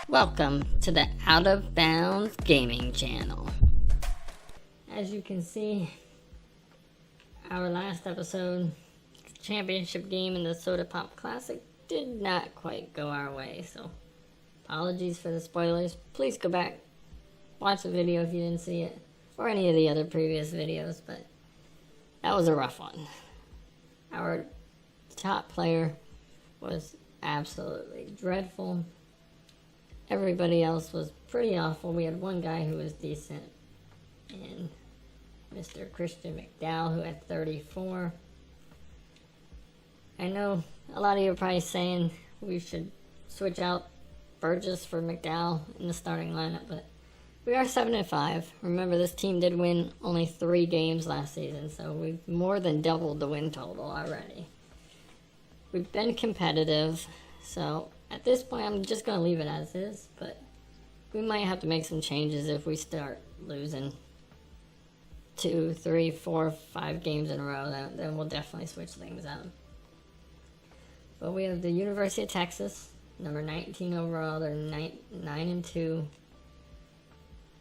Welcome to the Out of Bounds Gaming Channel. As you can see, our last episode, championship game in the Soda Pop Classic, did not quite go our way, so apologies for the spoilers. Please go back, watch the video if you didn't see it, or any of the other previous videos, but that was a rough one. Our top player was absolutely dreadful. Everybody else was pretty awful. We had one guy who was decent, and Mr. Christian McDowell, who had 34. I know a lot of you are probably saying we should switch out Burgess for McDowell in the starting lineup, but we are 7-5. Remember, this team did win only 3 games last season, so we've more than doubled the win total already. We've been competitive, so at this point I'm just going to leave it as is, but we might have to make some changes if we start losing 2, 3, 4, 5 games in a row. Then we'll definitely switch things up. But we have the University of Texas, number 19 overall. They're 9-2.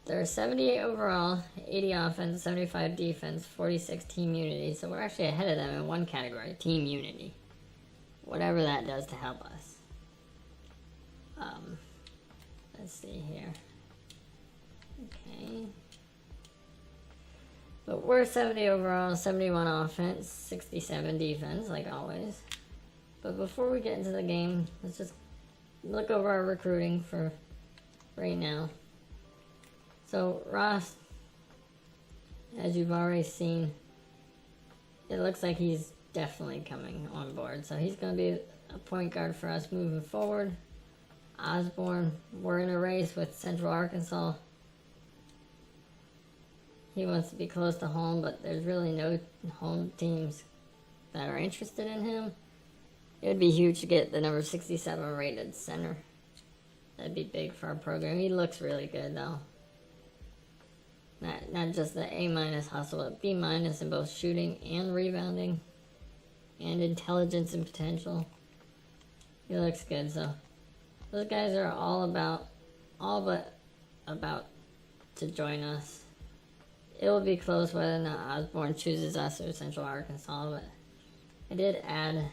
They're 78 overall, 80 offense, 75 defense, 46 team unity. So we're actually ahead of them in one category, team unity. Whatever that does to help us. Let's see here. Okay. But we're 70 overall, 71 offense, 67 defense, like always. But before we get into the game, let's just look over our recruiting for right now. So Ross, as you've already seen, it looks like he's definitely coming on board. So he's going to be a point guard for us moving forward. Osborne, we're in a race with Central Arkansas. He wants to be close to home, but there's really no home teams that are interested in him. It would be huge to get the number 67 rated center. That'd be big for our program. He looks really good though. Not just the A- hustle, but B- in both shooting and rebounding, and intelligence and potential. He looks good, so those guys are all but about to join us. It will be close whether or not Osborne chooses us or Central Arkansas, but I did add,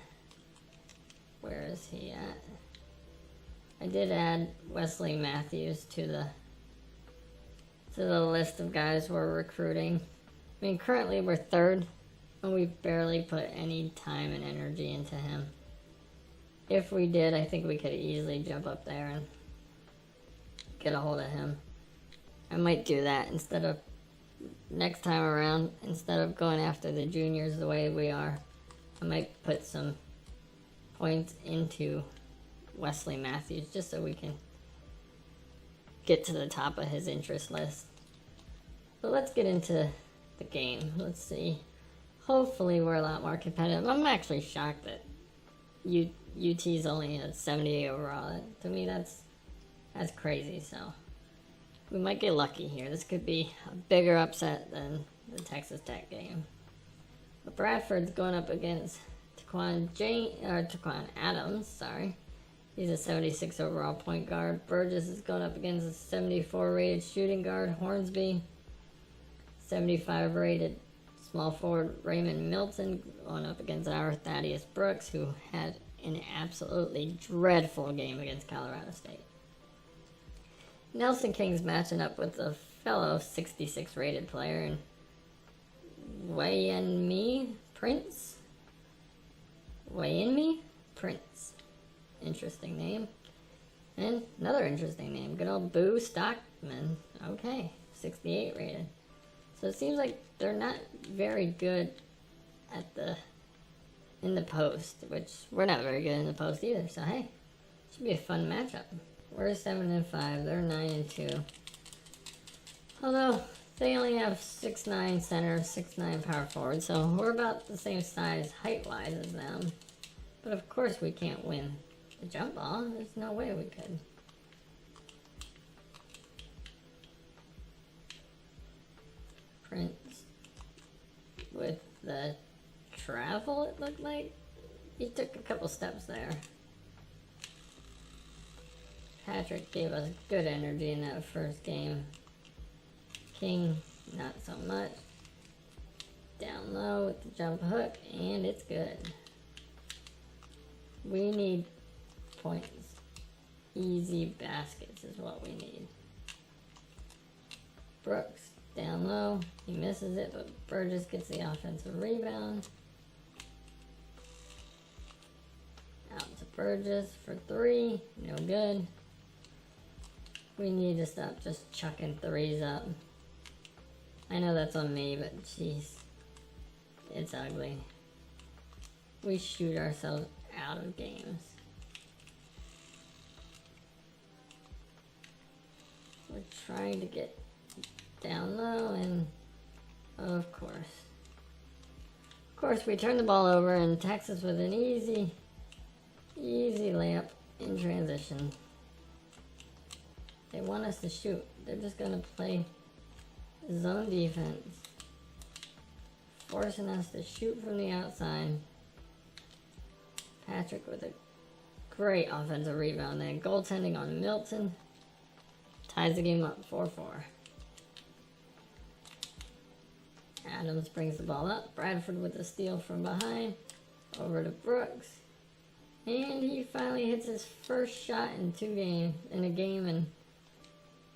where is he at? I did add Wesley Matthews to the list of guys we're recruiting. I mean, currently we're 3rd, and we've barely put any time and energy into him. If we did, I think we could easily jump up there and get a hold of him. I might do that next time around, instead of going after the juniors the way we are. I might put some points into Wesley Matthews just so we can get to the top of his interest list. But let's get into the game. Let's see. Hopefully we're a lot more competitive. I'm actually shocked that UT's only at 78 overall. To me, that's crazy. So we might get lucky here. This could be a bigger upset than the Texas Tech game. But Bradford's going up against Taquan Adams. Sorry, he's a 76 overall point guard. Burgess is going up against a 74 rated shooting guard. Hornsby, 75 rated small forward Raymond Milton, going up against our Thaddeus Brooks, who had an absolutely dreadful game against Colorado State. Nelson King's matching up with a fellow 66 rated player, and Wayenmi Prince. Interesting name. And another interesting name. Good old Boo Stockman. Okay, 68 rated. So it seems like they're not very good in the post, which we're not very good in the post either. So hey, should be a fun matchup. We're 7-5. They're 9-2. Although they only have 6'9" center, 6'9" power forward, so we're about the same size height-wise as them. But of course we can't win the jump ball. There's no way we could. Prince with the travel, it looked like. He took a couple steps there. Patrick gave us good energy in that first game. King, not so much. Down low with the jump hook, and it's good. We need points. Easy baskets is what we need. Brooks, down low. He misses it, but Burgess gets the offensive rebound. Out to Burgess for 3. No good. We need to stop just chucking threes up. I know that's on me, but jeez. It's ugly. We shoot ourselves out of games. We're trying to get down low, and of course we turn the ball over, and Texas with an easy layup in transition. They want us to shoot. They're just gonna play zone defense, forcing us to shoot from the outside. Patrick with a great offensive rebound and goaltending on Milton. Ties the game up 4-4. Adams brings the ball up. Bradford with a steal from behind. Over to Brooks. And he finally hits his first shot in a game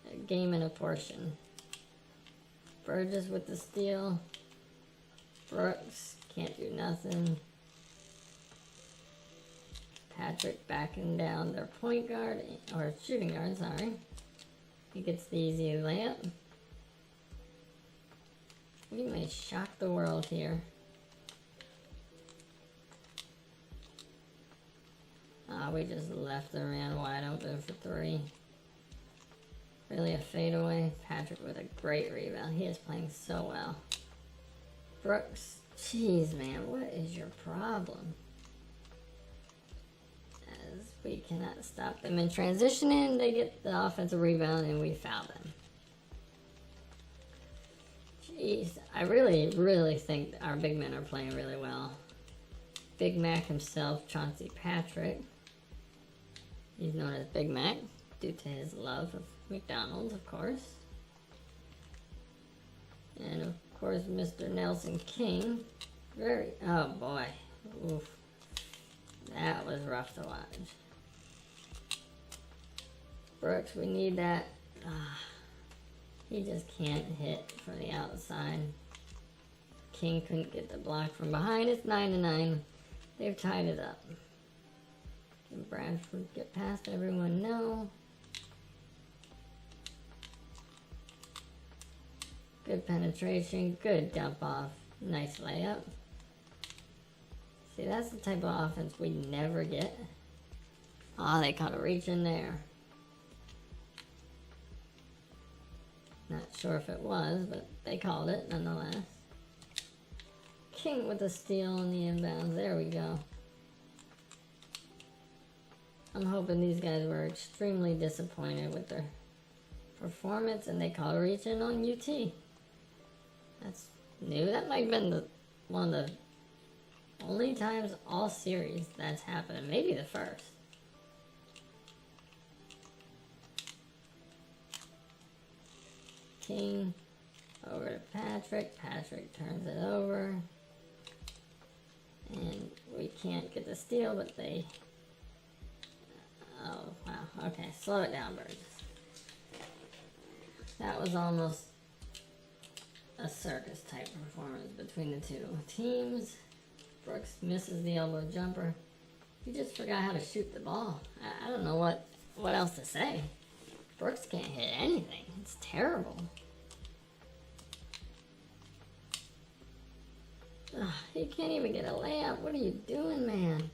and a portion. Burgess with the steal. Brooks can't do nothing. Patrick backing down their point guard, or shooting guard, sorry. He gets the easy layup. We may shock the world here. We just left the man wide open for 3. Really a fadeaway. Patrick with a great rebound. He is playing so well. Brooks, jeez man, what is your problem? As we cannot stop them in transitioning, they get the offensive rebound and we foul them. Jeez, I really think our big men are playing really well. Big Mac himself, Chauncey Patrick. He's known as Big Mac due to his love of McDonald's, of course. And of course, Mr. Nelson King. Oh boy. Oof. That was rough to watch. Brooks, we need that. He just can't hit from the outside. King couldn't get the block from behind. It's 9-9. They've tied it up. Can Bradford get past everyone? No. Good penetration. Good dump off. Nice layup. See, that's the type of offense we never get. They caught a reach in there. Not sure if it was, but they called it nonetheless. King with a steal on the inbounds. There we go. I'm hoping these guys were extremely disappointed with their performance and they called a reach in on UT. That's new. That might have been one of the only times all series that's happened. Maybe the first. King over to Patrick. Patrick turns it over. And we can't get the steal, but they... Oh, wow. Okay, slow it down, Burgess. That was almost a circus type performance between the two teams. Brooks misses the elbow jumper. He just forgot how to shoot the ball. I don't know what else to say. Brooks can't hit anything. It's terrible. He can't even get a layup. What are you doing, man?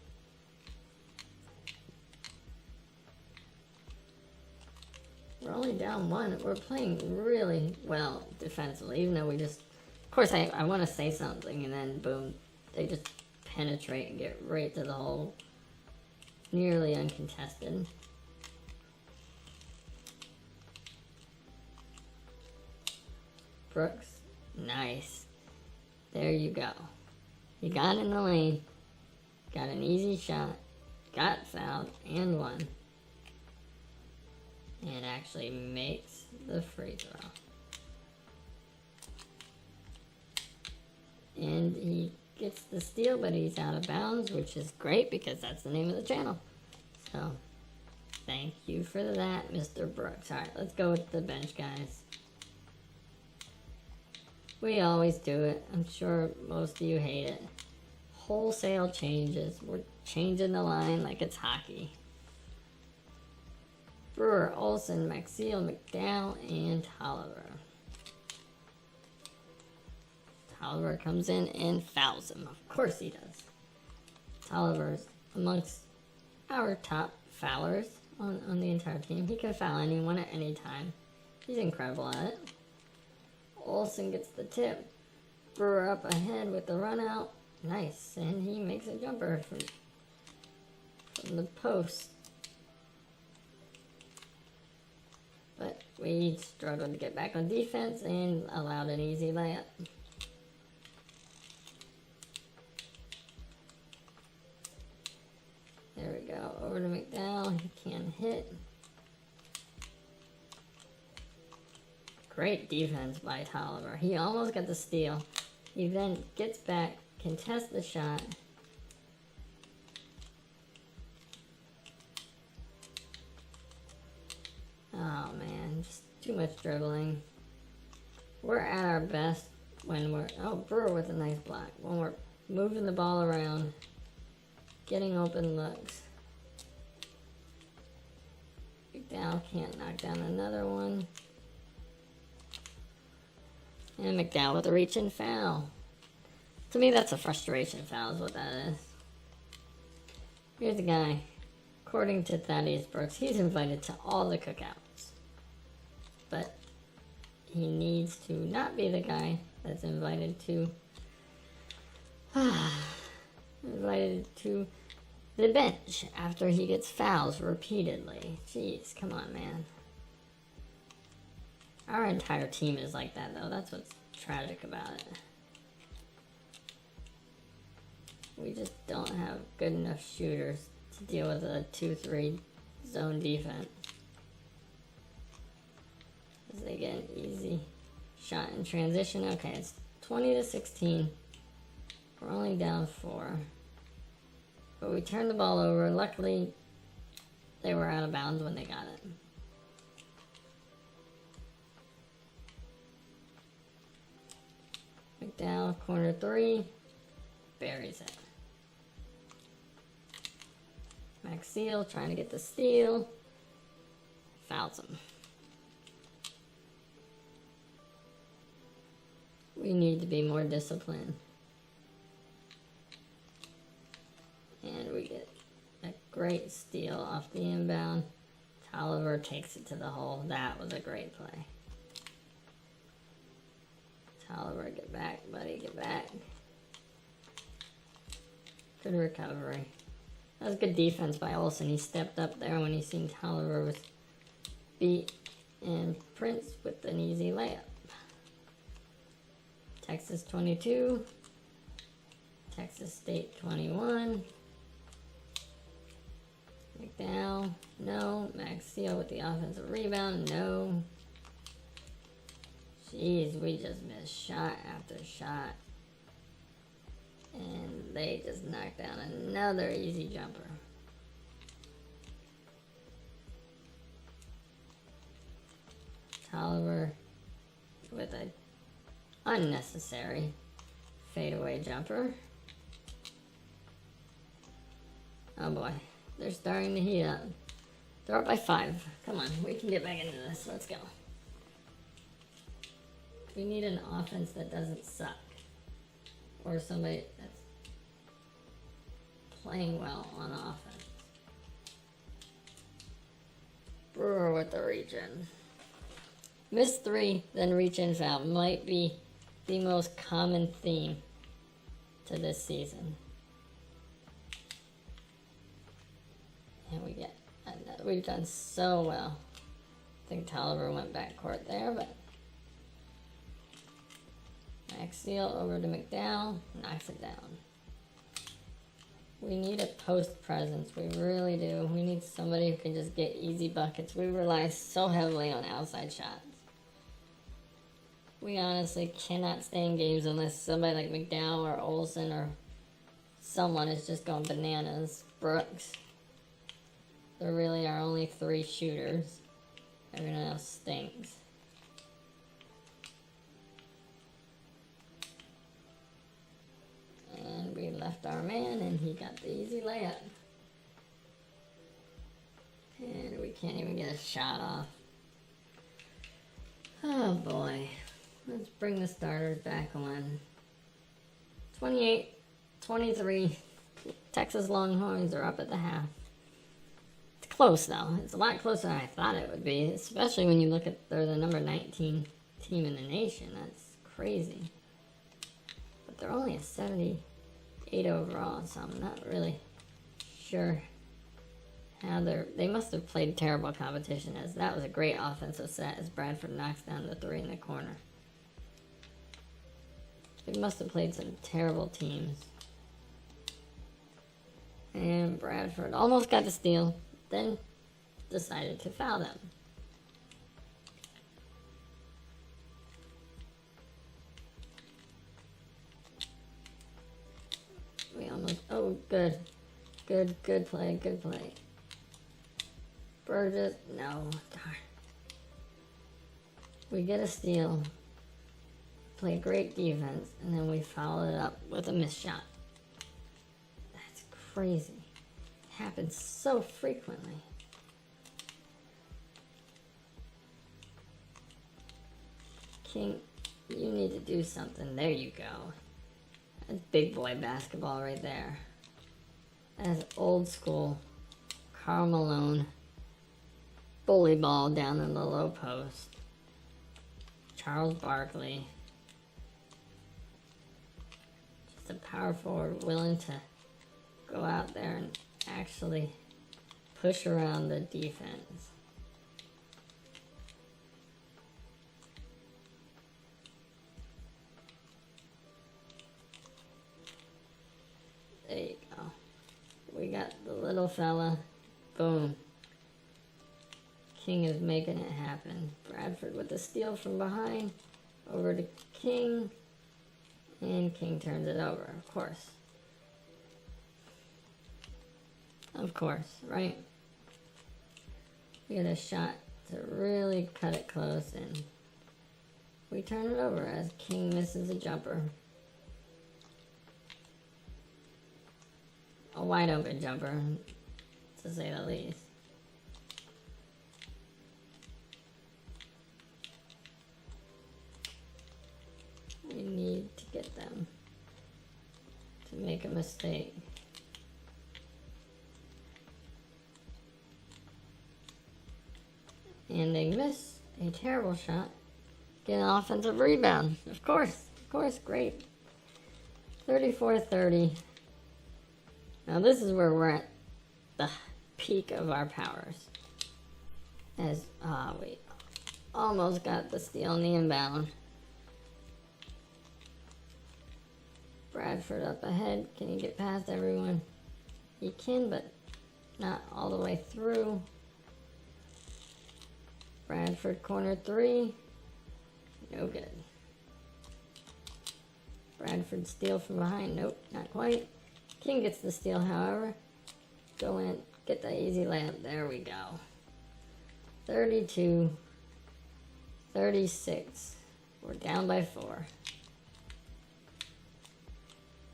We're only down 1. We're playing really well defensively, even though we just... Of course, I want to say something, and then boom, they just penetrate and get right to the hole. Nearly uncontested. Brooks, nice. There you go. He got in the lane, got an easy shot, got fouled, and won. And actually makes the free throw. And he gets the steal, but he's out of bounds, which is great because that's the name of the channel. So, thank you for that, Mr. Brooks. Alright, let's go with the bench, guys. We always do it. I'm sure most of you hate it. Wholesale changes. We're changing the line like it's hockey. Brewer, Olsen, Maxiel, McDowell, and Tolliver. Tolliver comes in and fouls him. Of course he does. Tolliver's amongst our top foulers on the entire team. He can foul anyone at any time. He's incredible at it. Olsen gets the tip. Brewer up ahead with the run out. Nice. And he makes a jumper from the post. But we struggled to get back on defense and allowed an easy layup. There we go. Over to McDowell. He can hit. Great defense by Tolliver. He almost got the steal. He then gets back, contests the shot. Oh man, just too much dribbling. We're at our best when we're... Oh, Brewer with a nice block. When we're moving the ball around, getting open looks. McDowell can't knock down another one. And McDowell with a reach and foul. To me, that's a frustration foul is what that is. Here's the guy. According to Thaddeus Brooks, he's invited to all the cookouts. But he needs to not be the guy that's invited to the bench after he gets fouls repeatedly. Jeez, come on, man. Our entire team is like that, though. That's what's tragic about it. We just don't have good enough shooters to deal with a 2-3 zone defense. As they get an easy shot in transition. Okay, it's 20-16. We're only down 4. But we turned the ball over. Luckily, they were out of bounds when they got it. McDowell, corner 3, buries it. Maxiel trying to get the steal, fouls him. We need to be more disciplined. And we get a great steal off the inbound. Tolliver takes it to the hole. That was a great play. Tolliver, get back, buddy, get back. Good recovery. That was good defense by Olsen. He stepped up there when he seen Tolliver was beat, and Prince with an easy layup. Texas 22, Texas State 21. McDowell, no. Maxiel with the offensive rebound, no. Jeez, we just missed shot after shot. And they just knocked down another easy jumper. Tolliver with an unnecessary fadeaway jumper. Oh boy, they're starting to heat up. They're up by 5. Come on, we can get back into this. Let's go. We need an offense that doesn't suck. Or somebody that's playing well on offense. Brewer with the reach-in. Miss 3, then reach-in foul might be the most common theme to this season. And we get another. We've done so well. I think Tolliver went backcourt there, but Maxiel over to McDowell, knocks it down. We need a post presence. We really do. We need somebody who can just get easy buckets. We rely so heavily on outside shots. We honestly cannot stay in games unless somebody like McDowell or Olsen or someone is just going bananas. Brooks. There really are only 3 shooters. Everyone else stinks. And we left our man, and he got the easy layup. And we can't even get a shot off. Oh boy. Let's bring the starters back on. 28-23. Texas Longhorns are up at the half. It's close though. It's a lot closer than I thought it would be, especially when you look at they're the number 19 team in the nation. That's crazy. But they're only a 78 overall, so I'm not really sure how they must have played terrible competition, as that was a great offensive set as Bradford knocks down the 3 in the corner. They must have played some terrible teams. And Bradford almost got the steal, then decided to foul them. We almost, oh, good play. Burgess, no, darn. We get a steal, play great defense, and then we follow it up with a missed shot. That's crazy. It happens so frequently. King, you need to do something. There you go. That's big boy basketball right there. That's old school Karl Malone bully ball down in the low post. Charles Barkley. Just a power forward willing to go out there and actually push around the defense. There you go. We got the little fella. Boom. King is making it happen. Bradford with the steal from behind. Over to King. And King turns it over, of course. Of course, right? We get a shot to really cut it close, and we turn it over as King misses a jumper. A wide open jumper, to say the least. We need to get them to make a mistake. And they miss a terrible shot. Get an offensive rebound. Of course, great. 34-30. Now this is where we're at the peak of our powers. As, we almost got the steal on the inbound. Bradford up ahead. Can he get past everyone? He can, but not all the way through. Bradford corner 3. No good. Bradford steal from behind. Nope, not quite. King gets the steal, however. Go in, get that easy layup. There we go. 32-36. We're down by 4.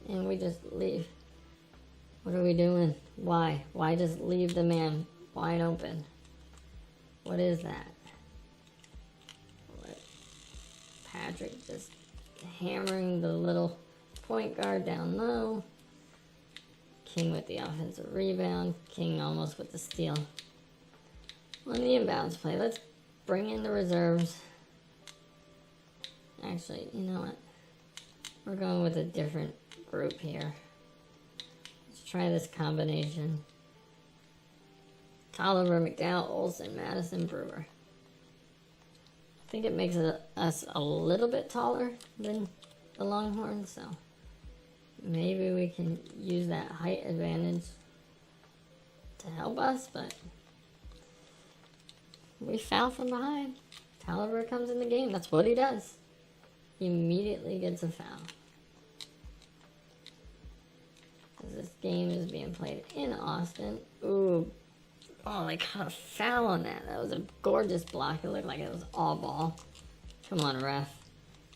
And we just leave. What are we doing? Why? Why just leave the man wide open? What is that? Patrick just hammering the little point guard down low. King with the offensive rebound. King almost with the steal. On the inbounds play, let's bring in the reserves. Actually, you know what? We're going with a different group here. Let's try this combination. Tolliver, McDowell, Olsen, Madison, Brewer. I think it makes us a little bit taller than the Longhorns, so Maybe we can use that height advantage to help us, but we foul from behind. Tolliver comes in the game. That's what he does. He immediately gets a foul. This game is being played in Austin. Ooh. Oh, they caught a foul on that. That was a gorgeous block. It looked like it was all ball. Come on, ref.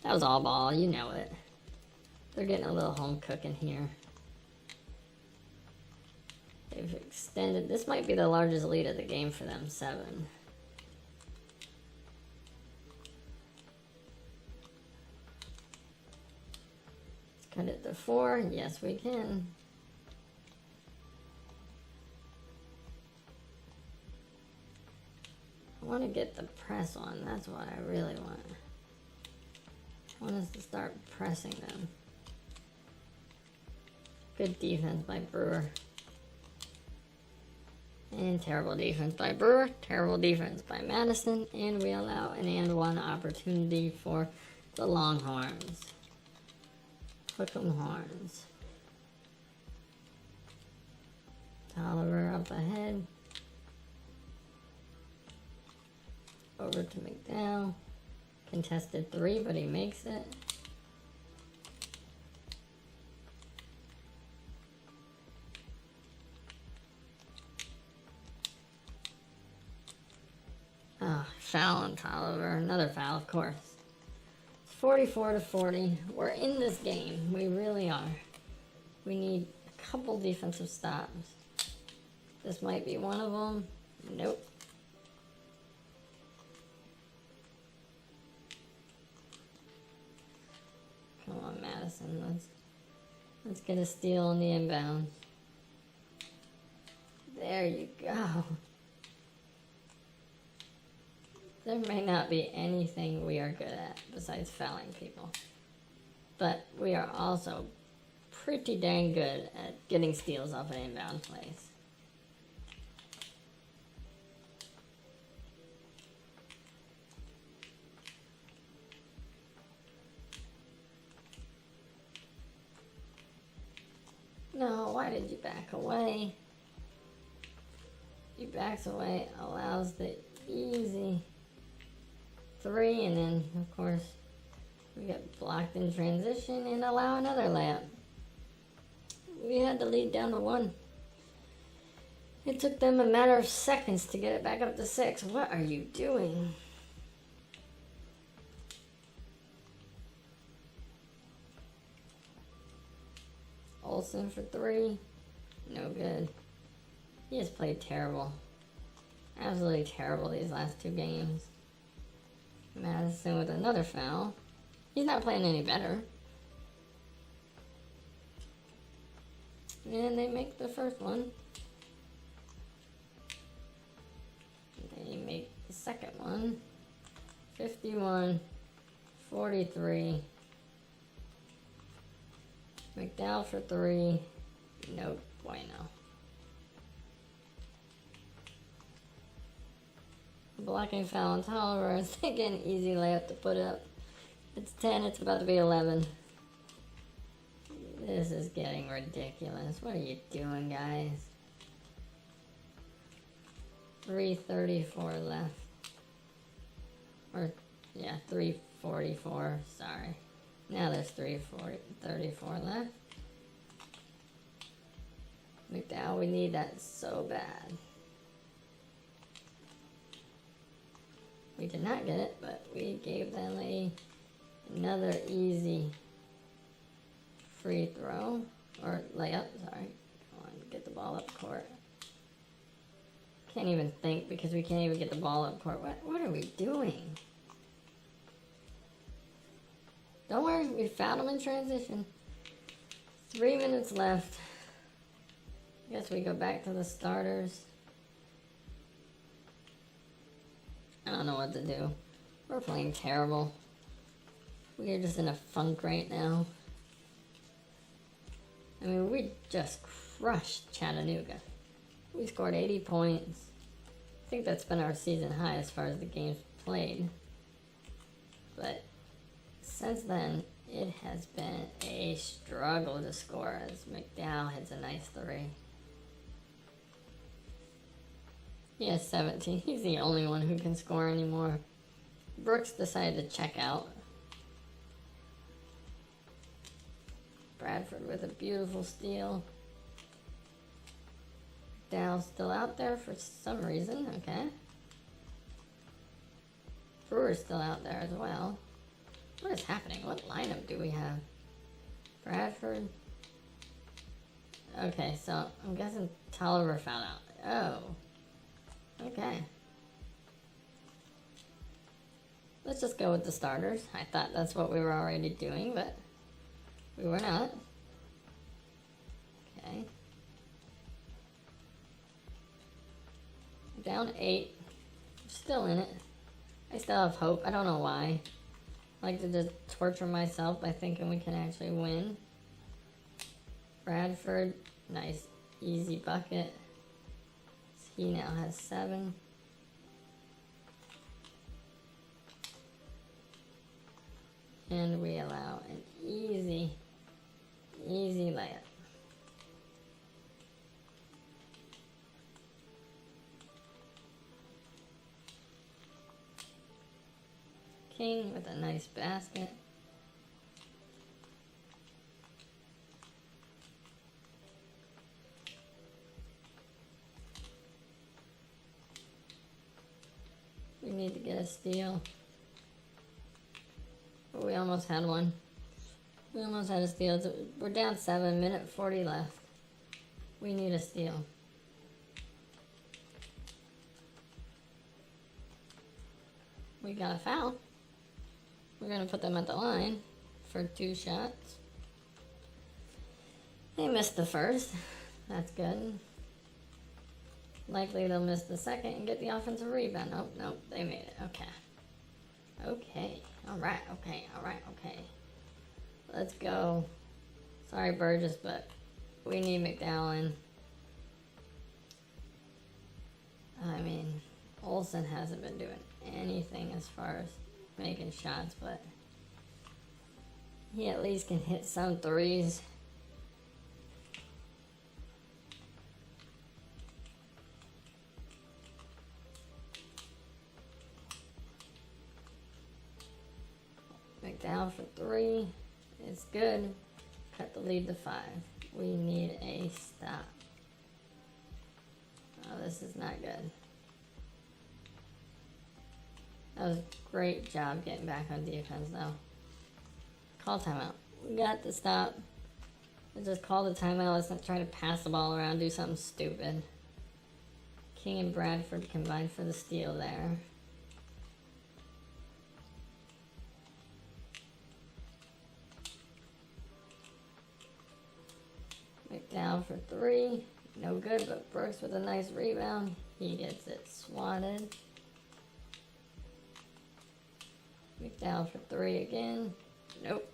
That was all ball. You know it. They're getting a little home cooking here. They've extended. This might be the largest lead of the game for them. 7. Let's cut it to 4. Yes, we can. I want to get the press on. That's what I really want. I want us to start pressing them. Good defense by Brewer. And terrible defense by Brewer. Terrible defense by Madison. And we allow an and one opportunity for the Longhorns. Hook 'em horns. Tolliver up ahead. Over to McDowell. Contested 3, but he makes it. Oh, foul on Tolliver. Another foul, of course. It's 44-40. We're in this game. We really are. We need a couple defensive stops. This might be one of them. Nope. Come on, Madison. Let's get a steal on the inbound. There you go. There may not be anything we are good at besides fouling people. But we are also pretty dang good at getting steals off of inbound plays. No, why did you back away? He backs away, allows the easy 3, and then, of course, we get blocked in transition and allow another layup. We had the lead down to 1. It took them a matter of seconds to get it back up to 6. What are you doing? Olsen for 3. No good. He has played terrible. Absolutely terrible these last 2 games. Madison with another foul. He's not playing any better. And they make the first one. They make the second one. 51-43. McDowell for 3. No bueno. Blocking foul on Tolliver. I was thinking easy layup to put up. It's 10. It's about to be 11. This is getting ridiculous. What are you doing, guys? 3:34 left. Or, yeah, 3:44. Sorry. Now there's 3:34 left. McDowell, we need that so bad. We did not get it, but we gave them another easy free throw. Or layup, sorry. Come on, get the ball up court. Can't even think because we can't even get the ball up court. What are we doing? Don't worry, we found them in transition. 3 minutes left. I guess we go back to the starters. I don't know what to do. We're playing terrible. We are just in a funk right now. I mean, we just crushed Chattanooga. We scored 80 points. I think that's been our season high as far as the games played. But since then, It has been a struggle to score as McDowell hits a nice three. He has 17. He's the only one who can score anymore. Brooks decided to check out. Bradford with a beautiful steal. McDowell's still out there for some reason. Okay. Brewer's still out there as well. What is happening? What lineup do we have? Bradford. Okay, so I'm guessing Tolliver fouled out. Oh. Okay. Let's just go with the starters. I thought that's what we were already doing, but we were not. Okay. Down 8. Still in it. I still have hope. I don't know why. I like to just torture myself by thinking we can actually win. Bradford, nice easy bucket. He now has 7. And we allow an easy layup. King with a nice basket. We need to get a steal. But we almost had one. We almost had a steal. We're down 7, minute 40 left. We need a steal. We got a foul. We're going to put them at the line for 2 shots. They missed the first. That's good. Likely they'll miss the second and get the offensive rebound. Nope, they made it. Okay. Alright, okay. Let's go. Sorry, Burgess, but we need McDowell in. I mean, Olsen hasn't been doing anything as far as making shots, but he at least can hit some threes. McDowell for 3. It's good. Cut the lead to 5. We need a stop. Oh, this is not good. That was a great job getting back on defense, though. Call timeout. We got the stop. Let's just call the timeout. Let's not try to pass the ball around, do something stupid. King and Bradford combined for the steal there. McDowell for 3. No good, but Brooks with a nice rebound. He gets it swatted. McDowell for 3 again. Nope.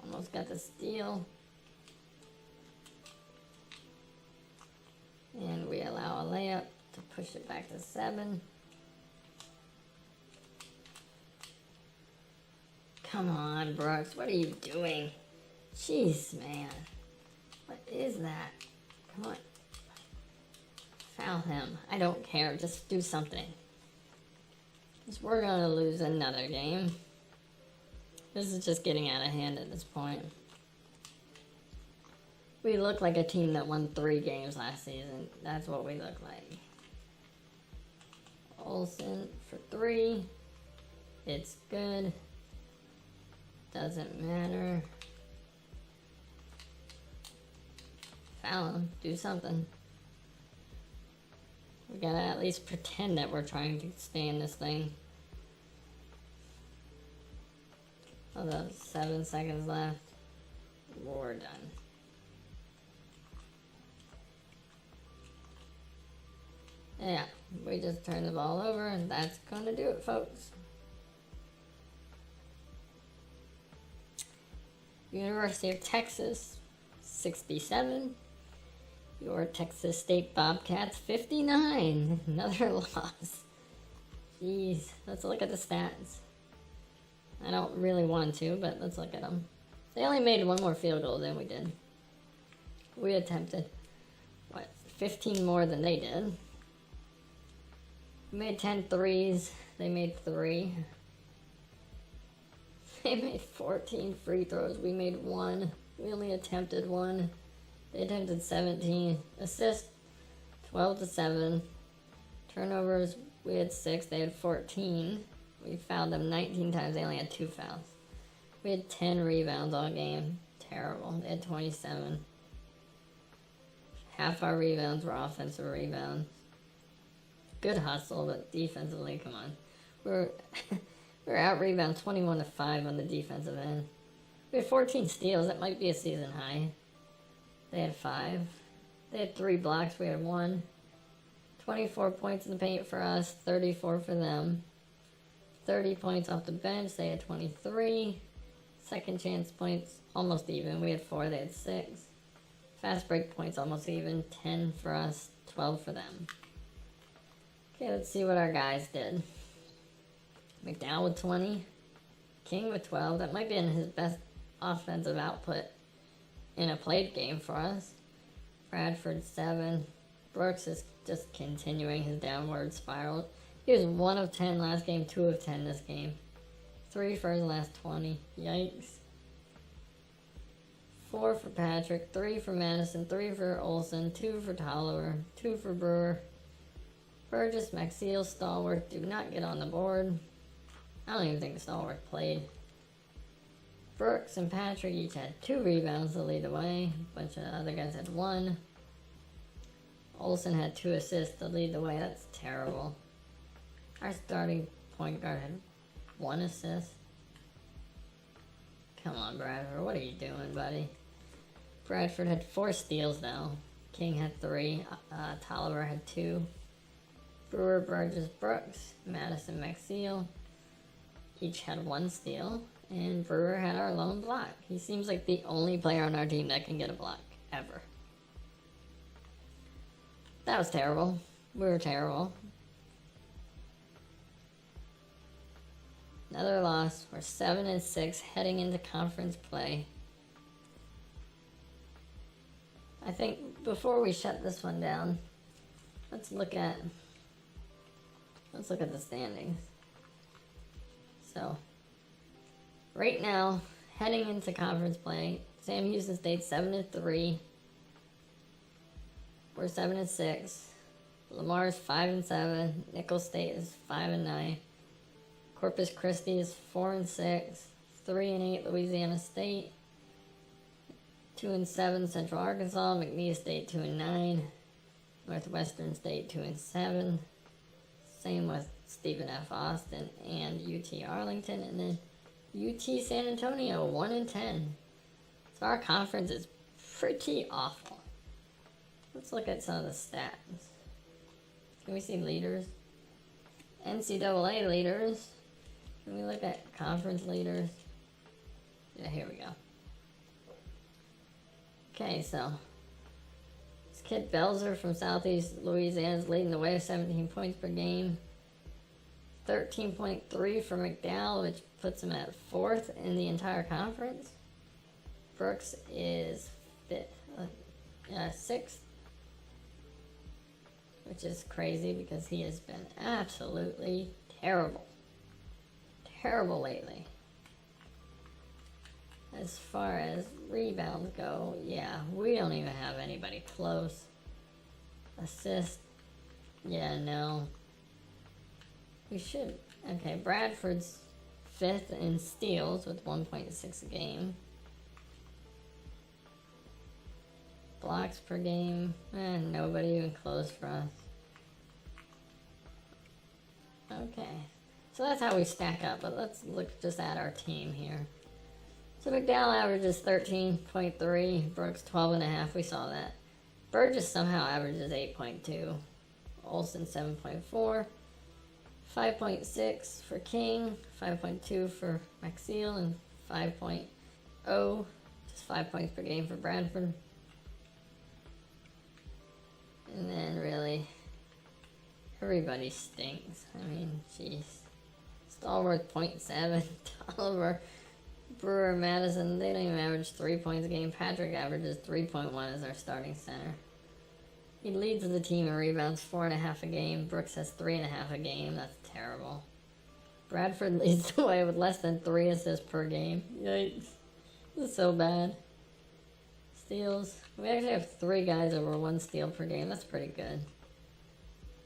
Almost got the steal. And we allow a layup to push it back to 7. Come on, Brooks. What are you doing? Jeez, man. What is that? Come on. Foul him. I don't care. Just do something. Because we're going to lose another game. This is just getting out of hand at this point. We look like a team that won 3 games last season. That's what we look like. Olsen for 3. It's good. Doesn't matter. Foul him. Do something. We gotta at least pretend that we're trying to stay in this thing. Although 7 seconds left. We're done. Yeah, we just turned the ball over, and that's gonna do it, folks. University of Texas, 67. Your Texas State Bobcats, 59. Another loss. Jeez, let's look at the stats. I don't really want to, but let's look at them. They only made one more field goal than we did. We attempted, 15 more than they did. We made 10 threes. They made 3. They made 14 free throws. We made 1. We only attempted 1. They attempted 17. Assists, 12-7. Turnovers, we had 6. They had 14. We fouled them 19 times. They only had 2 fouls. We had 10 rebounds all game. Terrible. They had 27. Half our rebounds were offensive rebounds. Good hustle, but defensively, come on. We're out rebound 21-5 on the defensive end. We had 14 steals. That might be a season high. They had 5. They had 3 blocks. We had 1. 24 points in the paint for us. 34 for them. 30 points off the bench. They had 23. Second chance points almost even. We had 4. They had 6. Fast break points almost even. 10 for us. 12 for them. Okay, let's see what our guys did. McDowell with 20. King with 12. That might be in his best offensive output in a played game for us. Bradford 7. Brooks is just continuing his downward spiral. He was 1 of 10 last game, 2 of 10 this game. 3 for his last 20. Yikes. 4 for Patrick, 3 for Madison, 3 for Olsen, 2 for Tolliver, 2 for Brewer. Burgess, Maxiel, Stallworth do not get on the board. I don't even think Stallworth played. Brooks and Patrick each had 2 rebounds to lead the way. A bunch of other guys had 1. Olsen had 2 assists to lead the way. That's terrible. Our starting point guard had 1 assist. Come on, Bradford. What are you doing, buddy? Bradford had 4 steals, though. King had 3. Tolliver had 2. Brewer, Burgess, Brooks, Madison, Maxiel each had 1 steal. And Brewer had our lone block. He seems like the only player on our team that can get a block, ever. That was terrible. We were terrible. Another loss. We're 7-6 heading into conference play. I think before we shut this one down, let's look at the standings. So, right now, heading into conference play, Sam Houston State 7-3. We're 7-6. Lamar's 5-7. Nicholls State is 5-9. Corpus Christi is 4-6. 3-8 Louisiana State. 2-7 Central Arkansas. McNeese State 2-9. Northwestern State 2-7. Same with Stephen F. Austin and UT Arlington, and then UT San Antonio 1-10. So our conference is pretty awful. Let's look at some of the stats. Can we see leaders? NCAA leaders. Can we look at conference leaders? Yeah, here we go. Okay, so this kid Belzer from Southeast Louisiana is leading the way with 17 points per game. 13.3 for McDowell, which puts him at 4th in the entire conference. Brooks is 6th, which is crazy because he has been absolutely terrible. Terrible lately. As far as rebounds go, yeah, we don't even have anybody close. Assist, yeah, no. We should. Okay, Bradford's 5th in steals with 1.6 a game. Blocks per game, nobody even close for us. Okay, so that's how we stack up, but let's look just at our team here. So McDowell averages 13.3, Brooks 12.5, we saw that. Burgess somehow averages 8.2, Olsen 7.4, 5.6 for King, 5.2 for Maxiel, and 5.0, just 5 points per game for Bradford. And then really, everybody stinks. I mean, jeez. Stallworth 0.7. Tolliver, Brewer, Madison, they don't even average 3 points a game. Patrick averages 3.1 as our starting center. He leads the team in rebounds, 4.5 a game. Brooks has 3.5 a game. That's terrible. Bradford leads the way with less than 3 assists per game. Yikes. This is so bad. Steals. We actually have 3 guys over 1 steal per game. That's pretty good.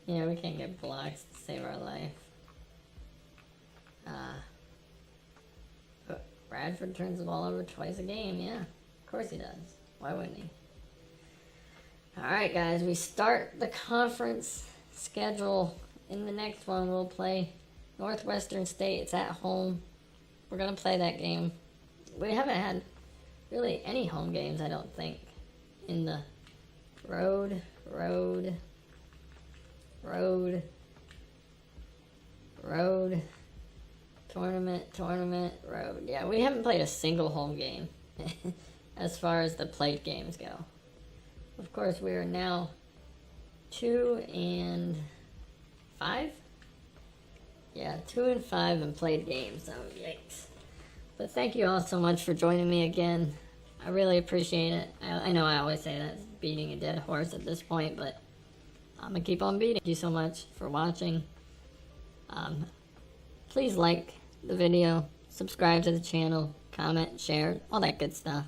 Yeah, we can't get blocks to save our life. Bradford turns the ball over twice a game. Yeah, of course he does. Why wouldn't he? Alright, guys. We start the conference schedule. In the next one, we'll play Northwestern State. It's at home. We're going to play that game. We haven't had really any home games, I don't think, in the road. Tournament, road. Yeah, we haven't played a single home game as far as the played games go. Of course, we are now 2-5. Yeah, 2-5 and played games, so yikes. But thank you all so much for joining me again. I really appreciate it. I know I always say that, it's beating a dead horse at this point, but I'm going to keep on beating. Thank you so much for watching. Please like the video, subscribe to the channel, comment, share, all that good stuff.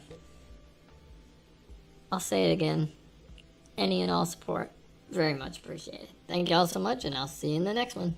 I'll say it again. Any and all support, very much appreciated. Thank you all so much, and I'll see you in the next one.